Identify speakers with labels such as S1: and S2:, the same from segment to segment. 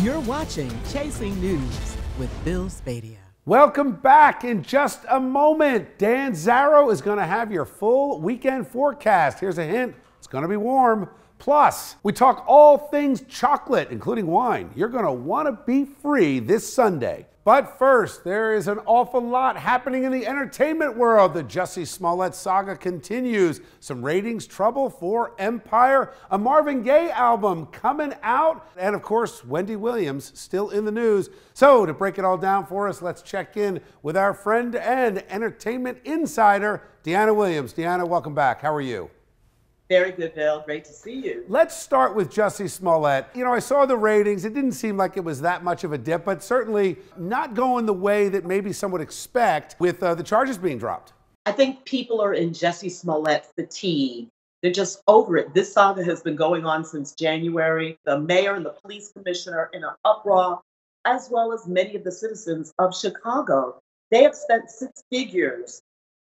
S1: You're watching Chasing News with Bill Spadea.
S2: Welcome back. In just a moment, Dan Zarrow is going to have your full weekend forecast. Here's a hint. It's going to be warm. Plus, we talk all things chocolate, including wine. You're going to want to be free this Sunday. But first, there is an awful lot happening in the entertainment world. The Jussie Smollet saga continues. Some ratings trouble for Empire, a Marvin Gaye album coming out, and of course, Wendy Williams still in the news. So to break it all down for us, let's check in with our friend and entertainment insider, Dyana Williams. Dyana, welcome back. How are you?
S3: Very good, Bill. Great to see you.
S2: Let's start with Jussie Smollett. You know, I saw the ratings. It didn't seem like it was that much of a dip, but certainly not going the way that maybe some would expect with the charges being dropped.
S3: I think people are in Jussie Smollett fatigue. They're just over it. This saga has been going on since January. The mayor and the police commissioner in an uproar, as well as many of the citizens of Chicago. They have spent six figures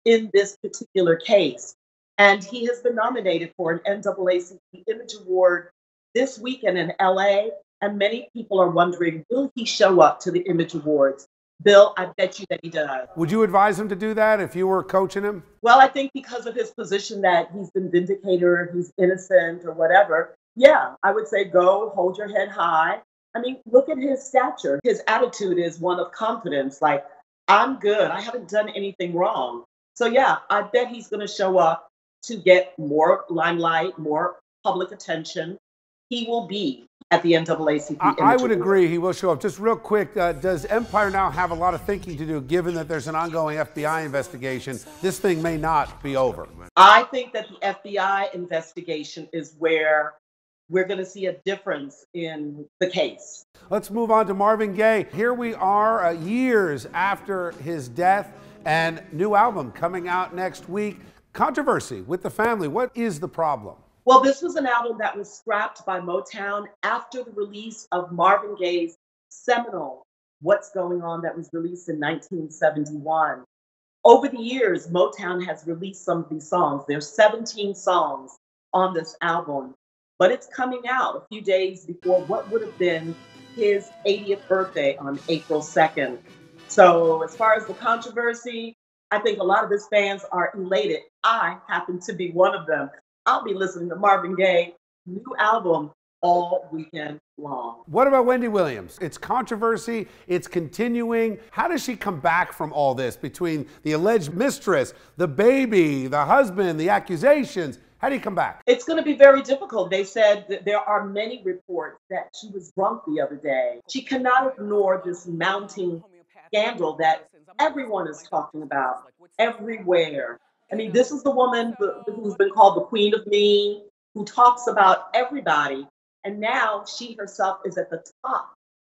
S3: in this particular case. And he has been nominated for an NAACP Image Award this weekend in LA. And many people are wondering, will he show up to the Image Awards? Bill, I bet you that he does.
S2: Would you advise him to do that if you were coaching him?
S3: Well, I think because of his position that he's been vindicated or he's innocent or whatever, yeah, I would say go, hold your head high. I mean, look at his stature. His attitude is one of confidence, like, I'm good. I haven't done anything wrong. So yeah, I bet he's going to show up to get more limelight, more public attention. He will be at the NAACP.
S2: I would agree he will show up. Just real quick, does Empire now have a lot of thinking to do, given that there's an ongoing FBI investigation? This thing may not be over.
S3: I think that the FBI investigation is where we're going to see a difference in the case.
S2: Let's move on to Marvin Gaye. Here we are years after his death, and new album coming out next week. Controversy with the family. What is the problem?
S3: Well, this was an album that was scrapped by Motown after the release of Marvin Gaye's seminal What's Going On that was released in 1971. Over the years, Motown has released some of these songs. There's 17 songs on this album, but it's coming out a few days before what would have been his 80th birthday on April 2nd. So as far as the controversy, I think a lot of his fans are elated. I happen to be one of them. I'll be listening to Marvin Gaye new album all weekend long.
S2: What about Wendy Williams? It's controversy. It's continuing. How does she come back from all this between the alleged mistress, the baby, the husband, the accusations? How do you come back?
S3: It's going to be very difficult. They said that there are many reports that she was drunk the other day. She cannot ignore this mounting scandal that everyone is talking about everywhere. I mean, this is the woman who's been called the Queen of Mean, who talks about everybody. And now she herself is at the top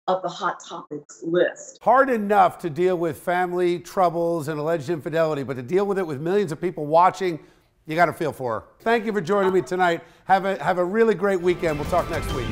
S3: of the Hot Topics list.
S2: Hard enough to deal with family troubles and alleged infidelity, but to deal with it with millions of people watching, you got to feel for her. Thank you for joining me tonight. Have a really great weekend. We'll talk next week.